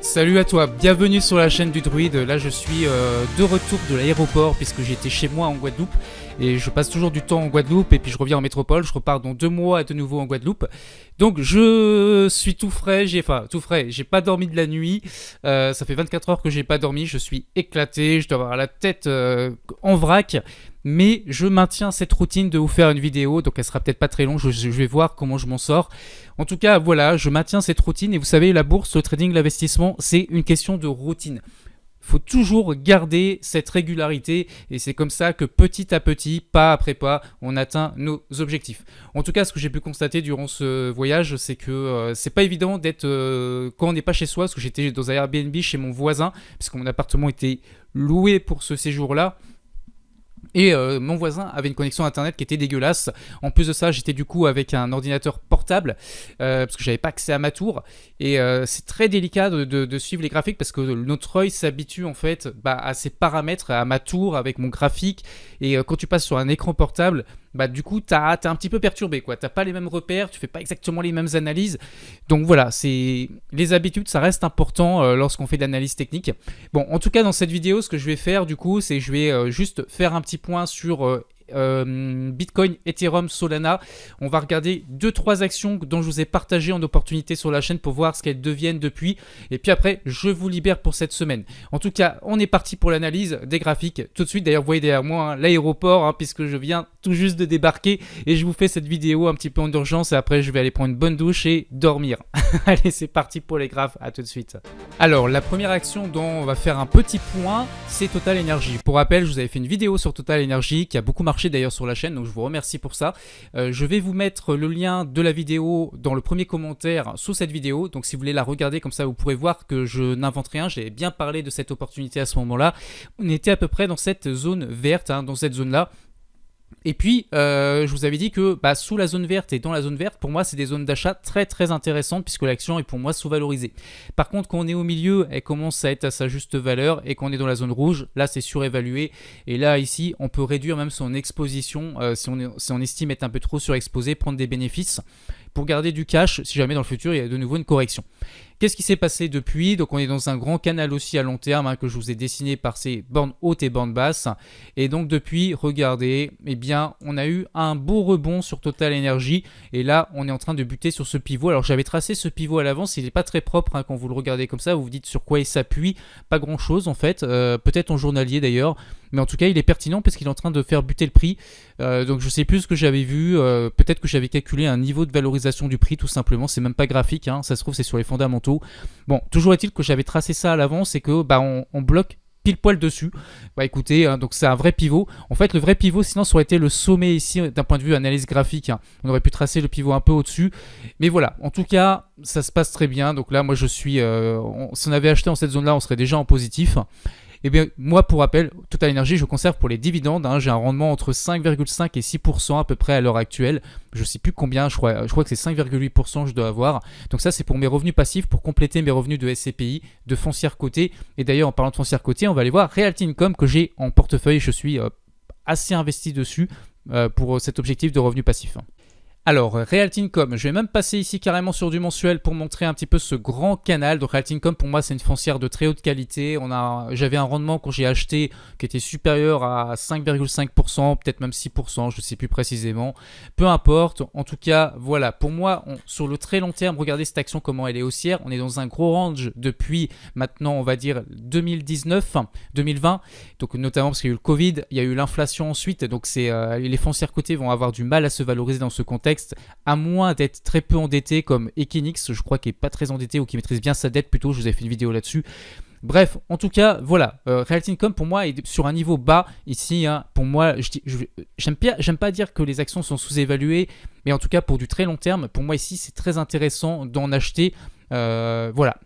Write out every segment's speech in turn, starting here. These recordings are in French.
Salut à toi, bienvenue sur la chaîne du Druide. Là je suis de retour de l'aéroport puisque j'étais chez moi en Guadeloupe et je passe toujours du temps en Guadeloupe et puis je reviens en métropole, je repars dans 2 mois de nouveau en Guadeloupe. Donc je suis tout frais, j'ai pas dormi de la nuit, ça fait 24 heures que j'ai pas dormi, je suis éclaté, je dois avoir la tête en vrac. Mais je maintiens cette routine de vous faire une vidéo, donc elle sera peut-être pas très longue, je vais voir comment je m'en sors. En tout cas, voilà, je maintiens cette routine et vous savez, la bourse, le trading, l'investissement, c'est une question de routine. Il faut toujours garder cette régularité et c'est comme ça que petit à petit, pas après pas, on atteint nos objectifs. En tout cas, ce que j'ai pu constater durant ce voyage, c'est que c'est pas évident d'être quand on n'est pas chez soi, parce que j'étais dans un Airbnb chez mon voisin, puisque mon appartement était loué pour ce séjour-là. Et mon voisin avait une connexion internet qui était dégueulasse. En plus de ça, j'étais du coup avec un ordinateur portable parce que j'avais pas accès à ma tour. Et c'est très délicat de suivre les graphiques parce que notre œil s'habitue en fait à ces paramètres, à ma tour avec mon graphique. Et quand tu passes sur un écran portable, du coup t'es un petit peu perturbé quoi. T'as pas les mêmes repères, tu fais pas exactement les mêmes analyses. Donc voilà, c'est les habitudes, ça reste important lorsqu'on fait de l'analyse technique. Bon, en tout cas dans cette vidéo, ce que je vais faire du coup, c'est que je vais juste faire un petit point sur Bitcoin, Ethereum, Solana. On va regarder 2-3 actions dont je vous ai partagé en opportunité sur la chaîne pour voir ce qu'elles deviennent depuis. Et puis après, je vous libère pour cette semaine. En tout cas, on est parti pour l'analyse des graphiques. Tout de suite, d'ailleurs, vous voyez derrière moi l'aéroport, puisque je viens tout juste de débarquer. Et je vous fais cette vidéo un petit peu en urgence. Et après, je vais aller prendre une bonne douche et dormir. Allez, c'est parti pour les graphes. À tout de suite. Alors, la première action dont on va faire un petit point, c'est Total Energy. Pour rappel, je vous avais fait une vidéo sur Total Energy qui a beaucoup marché d'ailleurs sur la chaîne, donc je vous remercie pour ça. Je vais vous mettre le lien de la vidéo dans le premier commentaire sous cette vidéo, donc si vous voulez la regarder comme ça vous pourrez voir que je n'invente rien, j'ai bien parlé de cette opportunité à ce moment-là. On était à peu près dans cette zone verte, dans cette zone-là. Et puis, je vous avais dit que sous la zone verte et dans la zone verte, pour moi, c'est des zones d'achat très très intéressantes puisque l'action est pour moi sous-valorisée. Par contre, quand on est au milieu, elle commence à être à sa juste valeur et quand on est dans la zone rouge, là, c'est surévalué. Et là, ici, on peut réduire même son exposition si on estime être un peu trop surexposé, prendre des bénéfices pour garder du cash si jamais dans le futur, il y a de nouveau une correction. Qu'est-ce qui s'est passé depuis? Donc on est dans un grand canal aussi à long terme que je vous ai dessiné par ces bornes hautes et bornes basses. Et donc depuis, regardez, eh bien on a eu un beau rebond sur Total Energy. Et là, on est en train de buter sur ce pivot. Alors j'avais tracé ce pivot à l'avance, il n'est pas très propre quand vous le regardez comme ça. Vous vous dites sur quoi il s'appuie. Pas grand chose en fait, peut-être en journalier d'ailleurs. Mais en tout cas, il est pertinent parce qu'il est en train de faire buter le prix. Donc je sais plus ce que j'avais vu. Peut-être que j'avais calculé un niveau de valorisation du prix tout simplement. C'est même pas graphique, ça se trouve c'est sur les fondamentaux. Bon, toujours est-il que j'avais tracé ça à l'avance et que on bloque pile poil dessus. Écoutez, donc c'est un vrai pivot. En fait, le vrai pivot, sinon, ça aurait été le sommet ici d'un point de vue analyse graphique. On aurait pu tracer le pivot un peu au-dessus. Mais voilà, en tout cas, ça se passe très bien. Donc là, moi, je suis... si on avait acheté en cette zone-là, on serait déjà en positif. Eh bien, moi, pour rappel, Total Energy, je conserve pour les dividendes. J'ai un rendement entre 5,5 et 6% à peu près à l'heure actuelle. Je ne sais plus combien, je crois que c'est 5,8% je dois avoir. Donc ça, c'est pour mes revenus passifs, pour compléter mes revenus de SCPI, de foncière cotée. Et d'ailleurs, en parlant de foncière cotée, on va aller voir Realty Income que j'ai en portefeuille. Je suis assez investi dessus pour cet objectif de revenus passifs. Alors, Realty Income, je vais même passer ici carrément sur du mensuel pour montrer un petit peu ce grand canal. Donc, Realty Income, pour moi, c'est une foncière de très haute qualité. J'avais un rendement quand j'ai acheté qui était supérieur à 5,5%, peut-être même 6%, je ne sais plus précisément. Peu importe, en tout cas, voilà. Pour moi, sur le très long terme, regardez cette action, comment elle est haussière. On est dans un gros range depuis maintenant, on va dire 2019, 2020. Donc, notamment parce qu'il y a eu le Covid, il y a eu l'inflation ensuite. Donc, les foncières cotées vont avoir du mal à se valoriser dans ce contexte. À moins d'être très peu endetté comme Equinix, je crois qu'il n'est pas très endetté ou qu'il maîtrise bien sa dette plutôt, je vous ai fait une vidéo là-dessus. Bref, en tout cas, voilà, Realty Income pour moi est sur un niveau bas ici. Pour moi, j'aime pas dire que les actions sont sous-évaluées, mais en tout cas pour du très long terme, pour moi ici c'est très intéressant d'en acheter. Voilà.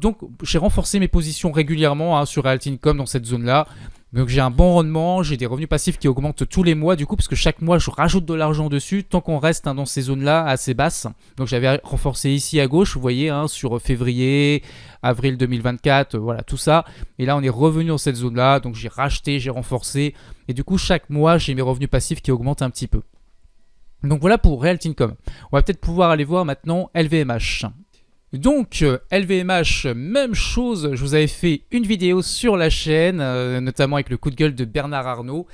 Donc j'ai renforcé mes positions régulièrement sur Realty Income dans cette zone-là. Donc j'ai un bon rendement, j'ai des revenus passifs qui augmentent tous les mois du coup parce que chaque mois je rajoute de l'argent dessus tant qu'on reste dans ces zones-là assez basses. Donc j'avais renforcé ici à gauche, vous voyez, sur février, avril 2024, voilà tout ça. Et là on est revenu dans cette zone-là, donc j'ai racheté, j'ai renforcé. Et du coup chaque mois j'ai mes revenus passifs qui augmentent un petit peu. Donc voilà pour Realty Income. On va peut-être pouvoir aller voir maintenant LVMH. Donc LVMH, même chose, je vous avais fait une vidéo sur la chaîne, notamment avec le coup de gueule de Bernard Arnault.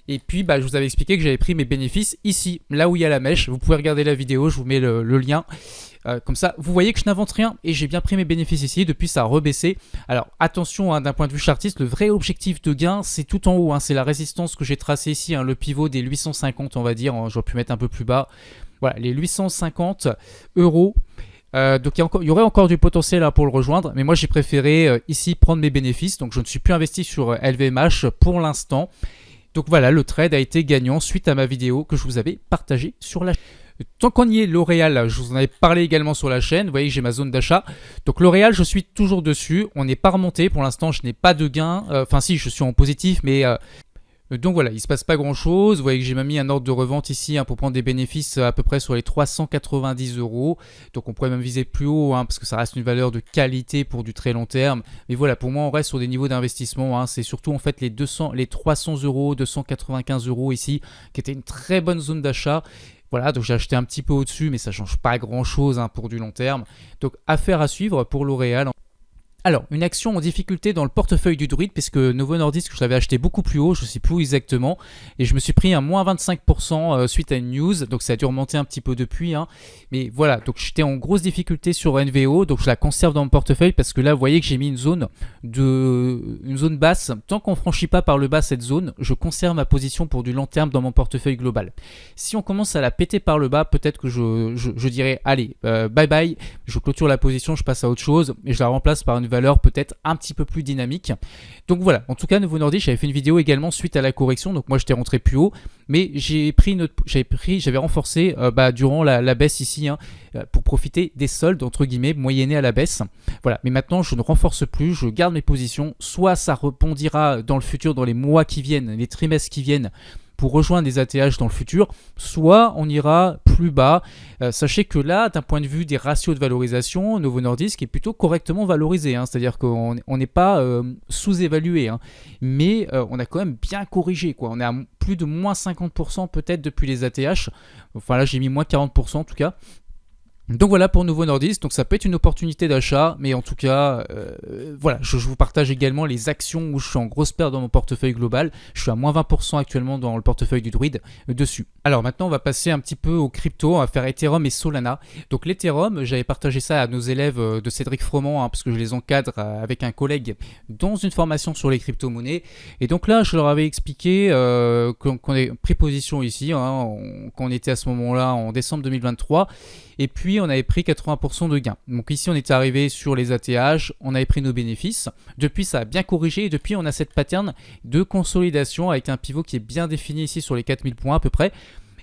Et puis je vous avais expliqué que j'avais pris mes bénéfices ici, là où il y a la mèche. Vous pouvez regarder la vidéo, je vous mets le lien. Comme ça, vous voyez que je n'invente rien et j'ai bien pris mes bénéfices ici. Depuis, ça a rebaissé. Alors attention, hein, d'un point de vue chartiste, le vrai objectif de gain, c'est tout en haut. Hein, c'est la résistance que j'ai tracée ici, hein, le pivot des 850, on va dire. J'aurais pu mettre un peu plus bas. Voilà, les 850 euros. Donc il y aurait encore du potentiel là, pour le rejoindre, mais moi j'ai préféré ici prendre mes bénéfices, donc je ne suis plus investi sur LVMH pour l'instant. Donc voilà, le trade a été gagnant suite à ma vidéo que je vous avais partagée sur la chaîne. Tant qu'on y est, L'Oréal, je vous en avais parlé également sur la chaîne, vous voyez que j'ai ma zone d'achat. Donc L'Oréal, je suis toujours dessus, on n'est pas remonté, pour l'instant je n'ai pas de gain, enfin si, je suis en positif, mais... donc voilà, il ne se passe pas grand chose. Vous voyez que j'ai mis un ordre de revente ici, hein, pour prendre des bénéfices à peu près sur les 390 euros. Donc on pourrait même viser plus haut, hein, parce que ça reste une valeur de qualité pour du très long terme. Mais voilà, pour moi on reste sur des niveaux d'investissement, hein. C'est surtout en fait les 300 euros, 295 euros ici, qui était une très bonne zone d'achat. Voilà, donc j'ai acheté un petit peu au-dessus, mais ça ne change pas grand chose, hein, pour du long terme. Donc affaire à suivre pour L'Oréal. Alors, une action en difficulté dans le portefeuille du Druide, puisque Novo Nordisk, je l'avais acheté beaucoup plus haut, je ne sais plus où exactement, et je me suis pris un moins 25% suite à une news, donc ça a dû remonter un petit peu depuis, hein. Mais voilà, donc j'étais en grosse difficulté sur NVO, donc je la conserve dans mon portefeuille, parce que là, vous voyez que j'ai mis une zone basse. Tant qu'on ne franchit pas par le bas cette zone, je conserve ma position pour du long terme dans mon portefeuille global. Si on commence à la péter par le bas, peut-être que je dirais, allez, bye bye, je clôture la position, je passe à autre chose, et je la remplace par une valeur peut-être un petit peu plus dynamique. Donc voilà, en tout cas Novo Nordisk, j'avais fait une vidéo également suite à la correction, donc moi j'étais rentré plus haut, mais j'avais renforcé durant la baisse ici, hein, pour profiter des soldes entre guillemets moyennés à la baisse. Voilà, mais maintenant je ne renforce plus, je garde mes positions, soit ça rebondira dans le futur, dans les mois qui viennent, les trimestres qui viennent, pour rejoindre des ATH dans le futur, soit on ira plus bas. Sachez que là, d'un point de vue des ratios de valorisation, Novo Nordisk est plutôt correctement valorisé, hein, c'est-à-dire qu'on n'est pas sous-évalué, hein, mais on a quand même bien corrigé, quoi. On est à plus de moins 50% peut-être depuis les ATH, enfin là j'ai mis moins 40% en tout cas. Donc voilà pour Novo Nordisk, donc ça peut être une opportunité d'achat, mais en tout cas, voilà, je vous partage également les actions où je suis en grosse perte dans mon portefeuille global. Je suis à moins 20% actuellement dans le portefeuille du Druide dessus. Alors maintenant, on va passer un petit peu aux cryptos, on va faire Ethereum et Solana. Donc l'Ethereum, j'avais partagé ça à nos élèves de Cédric Froment, hein, parce que je les encadre avec un collègue dans une formation sur les crypto-monnaies. Et donc là, je leur avais expliqué qu'on ait pris position ici, hein, qu'on était à ce moment-là en décembre 2023. Et puis on avait pris 80% de gains. Donc ici on était arrivé sur les ATH, on avait pris nos bénéfices. Depuis ça a bien corrigé et depuis on a cette pattern de consolidation avec un pivot qui est bien défini ici sur les 4000 points à peu près.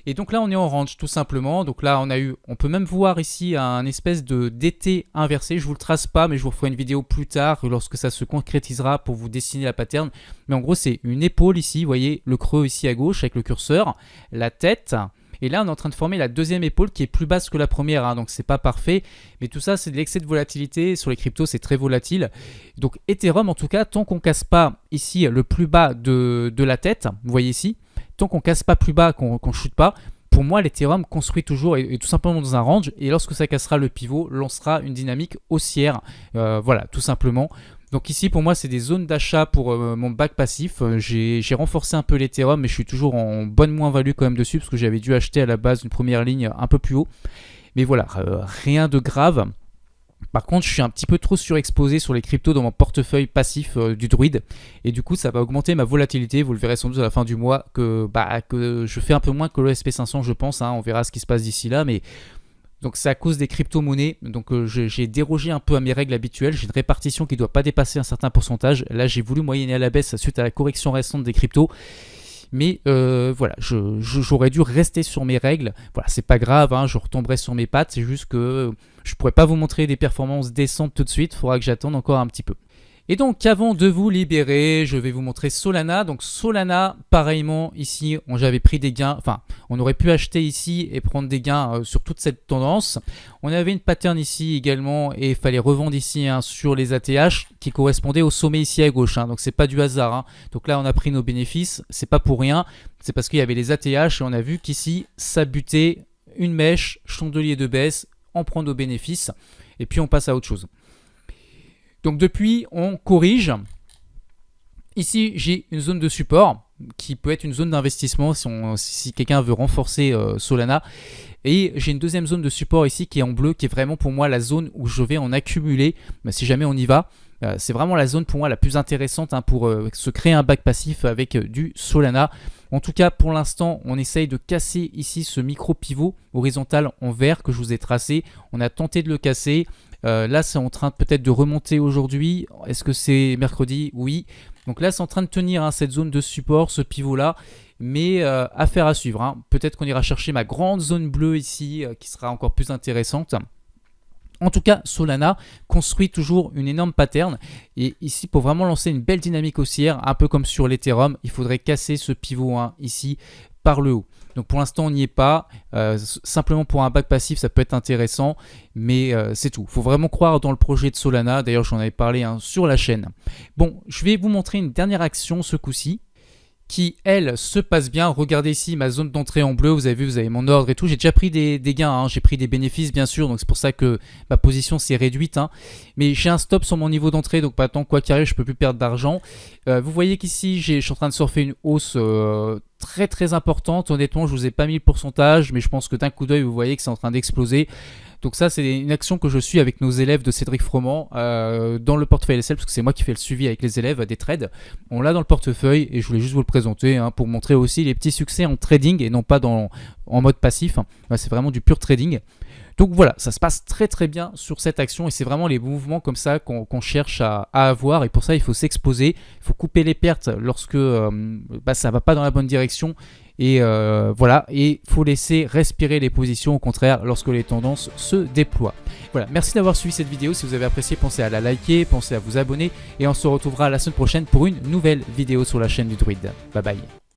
Et donc là on est en range tout simplement. Donc là on peut même voir ici un espèce de DT inversé. Je vous le trace pas mais je vous ferai une vidéo plus tard lorsque ça se concrétisera pour vous dessiner la pattern. Mais en gros c'est une épaule ici, vous voyez le creux ici à gauche avec le curseur, la tête. Et là, on est en train de former la deuxième épaule qui est plus basse que la première, hein, donc c'est pas parfait. Mais tout ça, c'est de l'excès de volatilité. Sur les cryptos, c'est très volatile. Donc Ethereum, en tout cas, tant qu'on casse pas ici le plus bas de la tête, vous voyez ici, tant qu'on casse pas plus bas, qu'on chute pas, pour moi, l'Ethereum construit toujours et tout simplement dans un range. Et lorsque ça cassera le pivot, lancera une dynamique haussière. Voilà, tout simplement. Donc ici pour moi c'est des zones d'achat pour mon back passif. J'ai renforcé un peu l'Ethereum mais je suis toujours en bonne moins-value quand même dessus parce que j'avais dû acheter à la base une première ligne un peu plus haut. Mais voilà, rien de grave. Par contre je suis un petit peu trop surexposé sur les cryptos dans mon portefeuille passif du Druide. Et du coup ça va augmenter ma volatilité. Vous le verrez sans doute à la fin du mois que je fais un peu moins que le SP500 je pense, hein. On verra ce qui se passe d'ici là mais... Donc c'est à cause des crypto-monnaies, donc j'ai dérogé un peu à mes règles habituelles, j'ai une répartition qui ne doit pas dépasser un certain pourcentage. Là j'ai voulu moyenner à la baisse suite à la correction récente des cryptos. Mais voilà, j'aurais dû rester sur mes règles. Voilà, c'est pas grave, hein, je retomberai sur mes pattes, c'est juste que je pourrais pas vous montrer des performances décentes tout de suite, il faudra que j'attende encore un petit peu. Et donc avant de vous libérer, je vais vous montrer Solana. Donc Solana, pareillement ici, j'avais pris des gains, enfin on aurait pu acheter ici et prendre des gains sur toute cette tendance. On avait une pattern ici également et il fallait revendre ici, hein, sur les ATH qui correspondait au sommet ici à gauche, hein, donc c'est pas du hasard, hein. Donc là on a pris nos bénéfices, c'est pas pour rien, c'est parce qu'il y avait les ATH et on a vu qu'ici ça butait une mèche, chandelier de baisse. en prend nos bénéfices et puis on passe à autre chose. Donc depuis, on corrige. Ici, j'ai une zone de support qui peut être une zone d'investissement si quelqu'un veut renforcer Solana. Et j'ai une deuxième zone de support ici qui est en bleu, qui est vraiment pour moi la zone où je vais en accumuler si jamais on y va. C'est vraiment la zone pour moi la plus intéressante pour se créer un back passif avec du Solana. En tout cas, pour l'instant, on essaye de casser ici ce micro pivot horizontal en vert que je vous ai tracé. On a tenté de le casser. Là, c'est en train peut-être de remonter aujourd'hui. Est-ce que c'est mercredi? Oui. Donc là, c'est en train de tenir cette zone de support, ce pivot-là. Mais affaire à suivre. Peut-être qu'on ira chercher ma grande zone bleue ici, qui sera encore plus intéressante. En tout cas, Solana construit toujours une énorme pattern. Et ici, pour vraiment lancer une belle dynamique haussière, un peu comme sur l'Ethereum, il faudrait casser ce pivot ici par le haut. Donc pour l'instant, on n'y est pas. Simplement pour un back passif, ça peut être intéressant. Mais c'est tout. Il faut vraiment croire dans le projet de Solana. D'ailleurs, j'en avais parlé sur la chaîne. Bon, je vais vous montrer une dernière action ce coup-ci, qui, elle, se passe bien. Regardez ici ma zone d'entrée en bleu. Vous avez vu, vous avez mon ordre et tout. J'ai déjà pris des gains, j'ai pris des bénéfices, bien sûr. Donc, c'est pour ça que ma position s'est réduite. Mais j'ai un stop sur mon niveau d'entrée. Donc, maintenant, quoi qu'il arrive, je ne peux plus perdre d'argent. Vous voyez qu'ici, je suis en train de surfer une hausse très, très importante. Honnêtement, je ne vous ai pas mis le pourcentage. Mais je pense que d'un coup d'œil, vous voyez que c'est en train d'exploser. Donc ça, c'est une action que je suis avec nos élèves de Cédric Froment dans le portefeuille LSL, parce que c'est moi qui fais le suivi avec les élèves des trades. On l'a dans le portefeuille et je voulais juste vous le présenter pour montrer aussi les petits succès en trading et non pas en mode passif. C'est vraiment du pur trading. Donc voilà, ça se passe très très bien sur cette action et c'est vraiment les mouvements comme ça qu'on cherche à avoir, et pour ça il faut s'exposer, il faut couper les pertes lorsque ça ne va pas dans la bonne direction, et voilà, et il faut laisser respirer les positions au contraire lorsque les tendances se déploient. Voilà, merci d'avoir suivi cette vidéo. Si vous avez apprécié, pensez à la liker, pensez à vous abonner et on se retrouvera la semaine prochaine pour une nouvelle vidéo sur la chaîne du Druide. Bye bye.